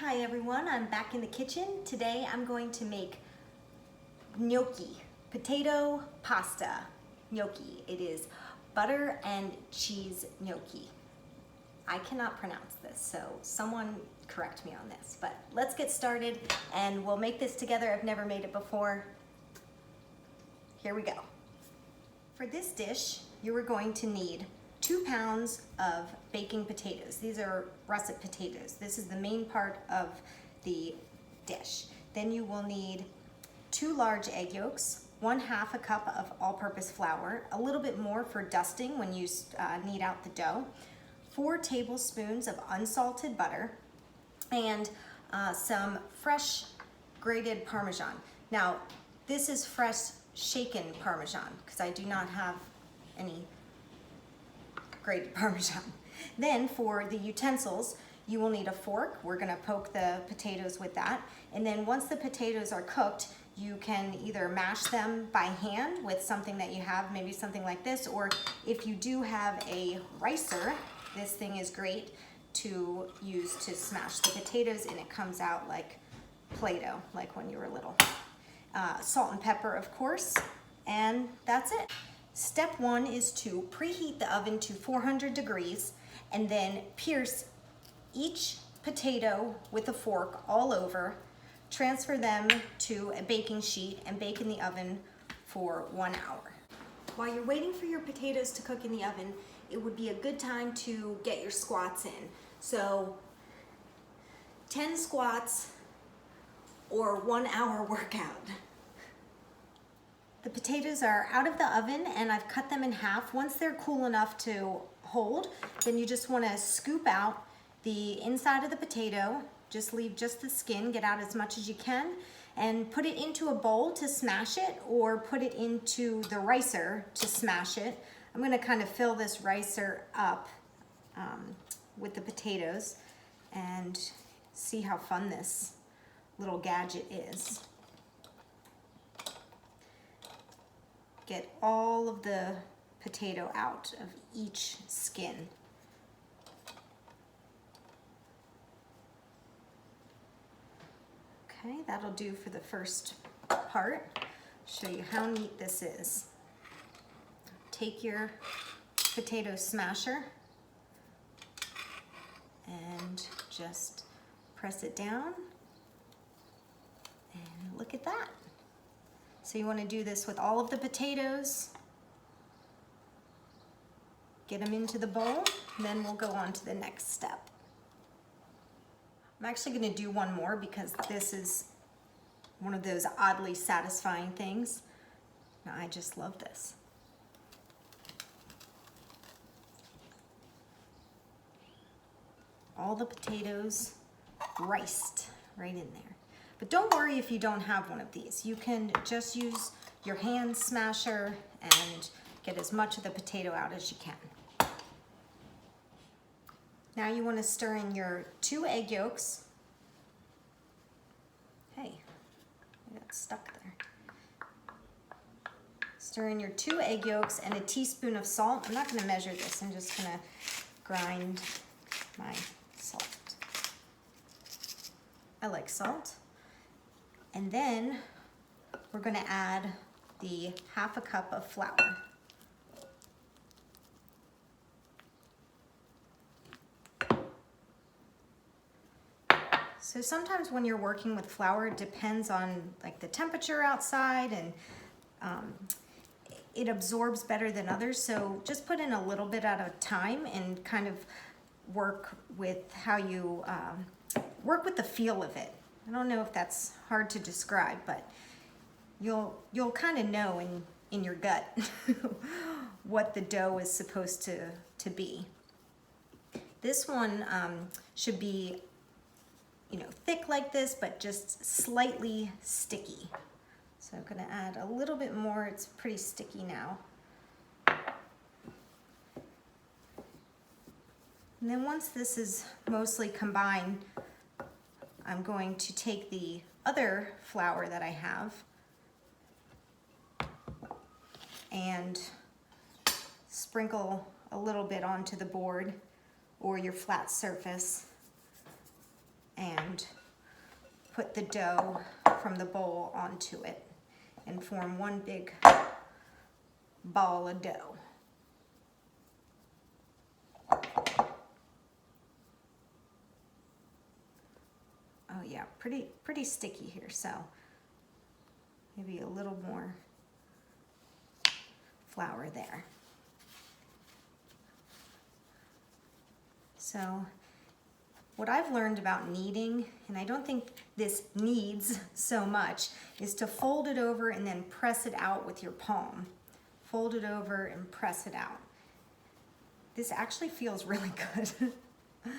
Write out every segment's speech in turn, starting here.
Hi everyone, I'm back in the kitchen. Today I'm going to make gnocchi, potato pasta gnocchi. It is butter and cheese gnocchi. I cannot pronounce this, so someone correct me on this, but let's get started and we'll make this together. I've never made it before. Here we go. For this dish, you are going to need 2 pounds of baking potatoes. These are russet potatoes. This is the main part of the dish. Then you will need 2 large egg yolks, 1/2 a cup of all-purpose flour, a little bit more for dusting when you knead out the dough, 4 tablespoons of unsalted butter, and some fresh grated Parmesan. Now, this is fresh shaken Parmesan because I do not have any grated Parmesan. Then for the utensils, you will need a fork. We're gonna poke the potatoes with that. And then once the potatoes are cooked, you can either mash them by hand with something that you have, maybe something like this, or if you do have a ricer, this thing is great to use to smash the potatoes and it comes out like Play-Doh, like when you were little. Salt and pepper, of course, and that's it. Step 1 is to preheat the oven to 400 degrees and then pierce each potato with a fork all over, transfer them to a baking sheet and bake in the oven for 1 hour. While you're waiting for your potatoes to cook in the oven, it would be a good time to get your squats in. So 10 squats or 1 hour workout. The potatoes are out of the oven and I've cut them in half. Once they're cool enough to hold, then you just want to scoop out the inside of the potato, just leave just the skin, get out as much as you can, and put it into a bowl to smash it or put it into the ricer to smash it. I'm going to kind of fill this ricer up with the potatoes and see how fun this little gadget is. Get all of the potato out of each skin. Okay, that'll do for the first part. Show you how neat this is. Take your potato smasher and just press it down and look at that. So you want to do this with all of the potatoes. Get them into the bowl, and then we'll go on to the next step. I'm actually going to do one more because this is one of those oddly satisfying things. Now, I just love this. All the potatoes riced right in there. But don't worry if you don't have one of these. You can just use your hand smasher and get as much of the potato out as you can. Now you want to stir in your 2 egg yolks. Hey, I got stuck there. Stir in your 2 egg yolks and a teaspoon of salt. I'm not going to measure this. I'm just going to grind my salt. I like salt. And then we're going to add the 1/2 cup of flour. So sometimes when you're working with flour, it depends on like the temperature outside and it absorbs better than others. So just put in a little bit at a time and kind of work with how you work with the feel of it. I don't know if that's hard to describe, but you'll kind of know in your gut what the dough is supposed to be. This one should be, you know, thick like this, but just slightly sticky. So I'm going to add a little bit more. It's pretty sticky now. And then once this is mostly combined, I'm going to take the other flour that I have and sprinkle a little bit onto the board or your flat surface and put the dough from the bowl onto it and form one big ball of dough. Oh yeah, pretty sticky here, so maybe a little more flour there. So what I've learned about kneading, and I don't think this needs so much, is to fold it over and then press it out with your palm. Fold it over and press it out. This actually feels really good. Of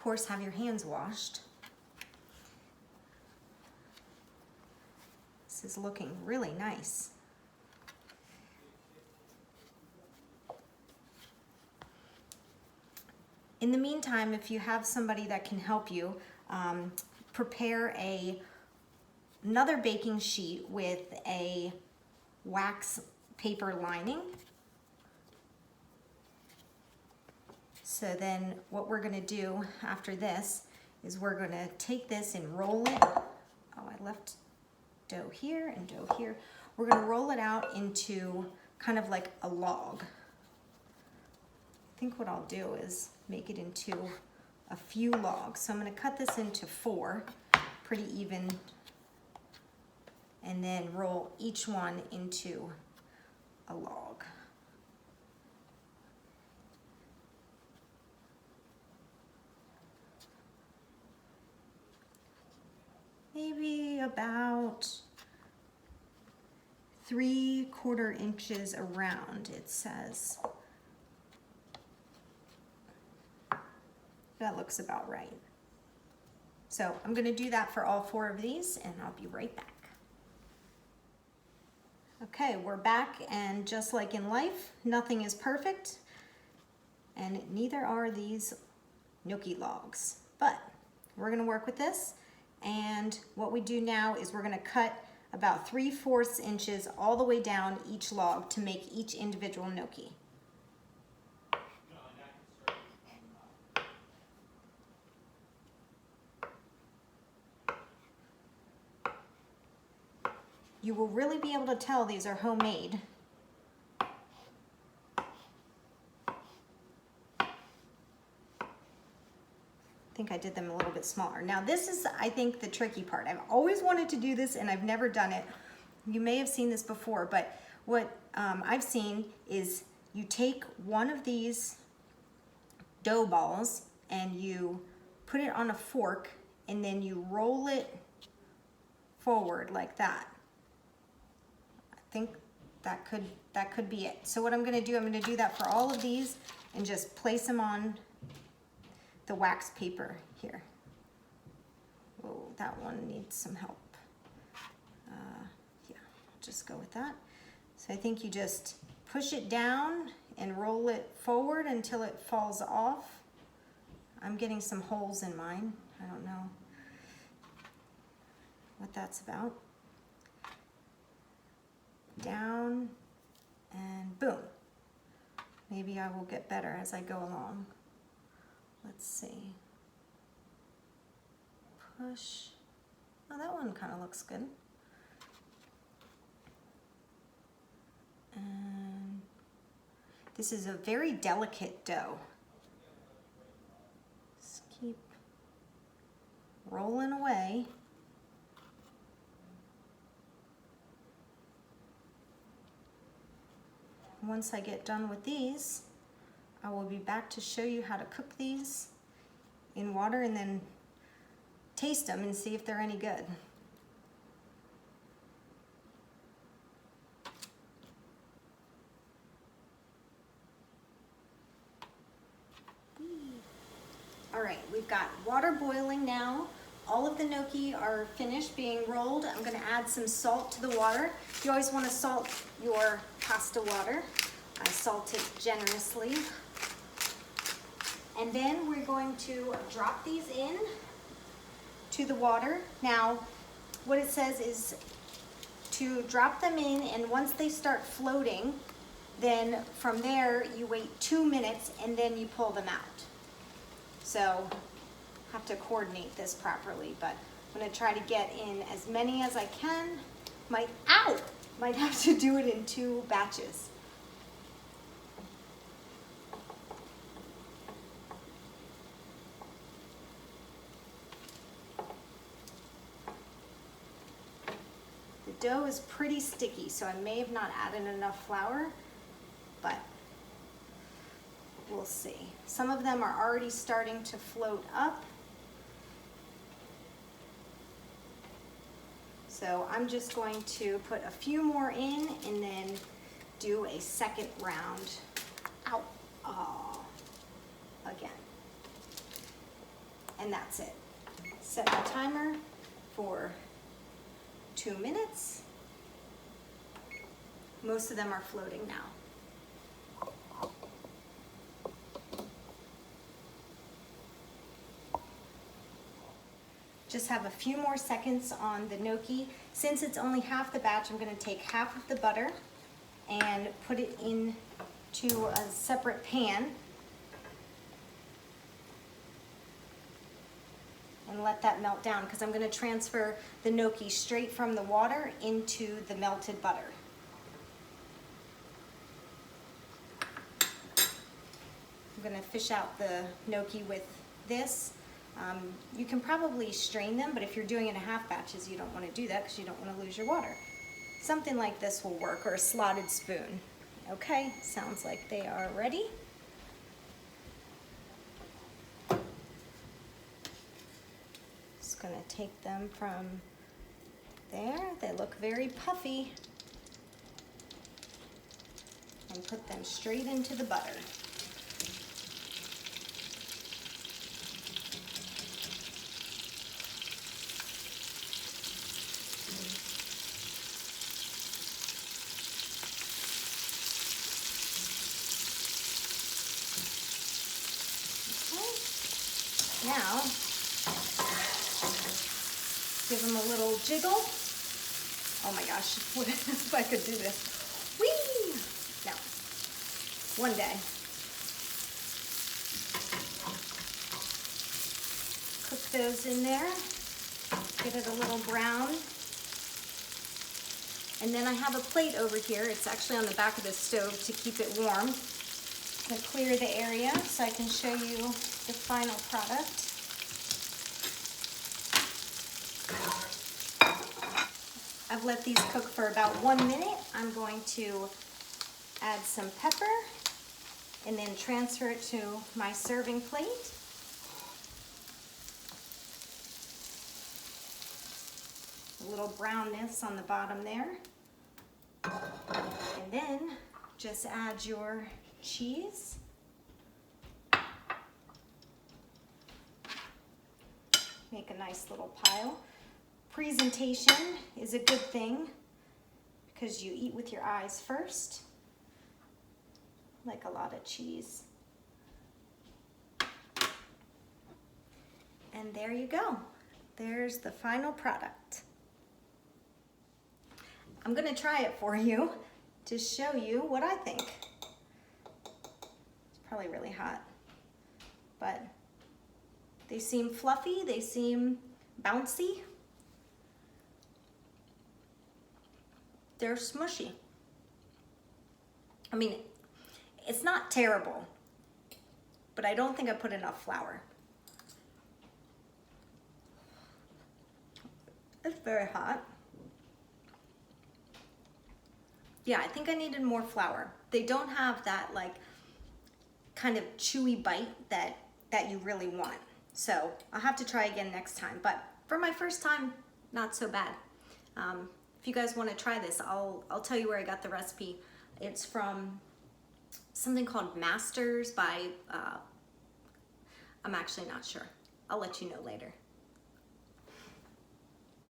course, have your hands washed. This is looking really nice. In the meantime, if you have somebody that can help you, prepare another baking sheet with a wax paper lining. So then what we're gonna do after this is we're gonna take this and roll it. Oh, I left dough here and dough here. We're gonna roll it out into kind of like a log. I think what I'll do is make it into a few logs. So I'm gonna cut this into 4, pretty even, and then roll each one into a log. Maybe about 3/4 inches around, it says. That looks about right. So I'm gonna do that for all 4 of these and I'll be right back. Okay, we're back, and just like in life, nothing is perfect, and neither are these gnocchi logs. But we're gonna work with this, and what we do now is we're gonna cut about 3/4 inches all the way down each log to make each individual gnocchi. You will really be able to tell these are homemade. I think I did them a little bit smaller. Now this is, I think, the tricky part. I've always wanted to do this and I've never done it. You may have seen this before, but what I've seen is you take one of these dough balls and you put it on a fork and then you roll it forward like that. I think that could be it. So what I'm gonna do, I'm gonna do that for all of these and just place them on the wax paper here. Oh, that one needs some help. Yeah, I'll just go with that. So I think you just push it down and roll it forward until it falls off. I'm getting some holes in mine. I don't know what that's about. Down and boom. Maybe I will get better as I go along. Let's see. Push. Oh, that one kind of looks good. And this is a very delicate dough. Just keep rolling away. Once I get done with these, I will be back to show you how to cook these in water and then taste them and see if they're any good. All right, we've got water boiling now. All of the gnocchi are finished being rolled. I'm gonna add some salt to the water. You always wanna salt your pasta water. I salt it generously. And then we're going to drop these in to the water. Now, what it says is to drop them in, and once they start floating, then from there you wait 2 minutes and then you pull them out. So have to coordinate this properly, but I'm gonna try to get in as many as I can. Might have to do it in 2 batches. The dough is pretty sticky, so I may have not added enough flour, but we'll see. Some of them are already starting to float up. So I'm just going to put a few more in and then do a second round. Ow. Oh, again. And that's it. Set my timer for 2 minutes. Most of them are floating now. Just have a few more seconds on the gnocchi. Since it's only half the batch, I'm going to take half of the butter and put it into a separate pan and let that melt down, because I'm going to transfer the gnocchi straight from the water into the melted butter. I'm going to fish out the gnocchi with this. You can probably strain them, but if you're doing it in half batches, you don't want to do that because you don't want to lose your water. Something like this will work, or a slotted spoon. Okay, sounds like they are ready. Just going to take them from there. They look very puffy. And put them straight into the butter. Now, give them a little jiggle. Oh my gosh, what if I could do this? Whee! No, one day. Cook those in there, get it a little brown. And then I have a plate over here. It's actually on the back of the stove to keep it warm. I'm going to clear the area so I can show you the final product. I've let these cook for about 1 minute. I'm going to add some pepper and then transfer it to my serving plate. A little brownness on the bottom there. And then just add your cheese. Make a nice little pile. Presentation is a good thing because you eat with your eyes first, like a lot of cheese. And there you go. There's the final product. I'm going to try it for you to show you what I think. It's probably really hot, but they seem fluffy, they seem bouncy. They're smushy. I mean, it's not terrible, but I don't think I put enough flour. It's very hot. Yeah, I think I needed more flour. They don't have that like kind of chewy bite that you really want. So I'll have to try again next time. But for my first time, not so bad. If you guys want to try this, I'll tell you where I got the recipe. It's from something called Masters by, I'm actually not sure. I'll let you know later.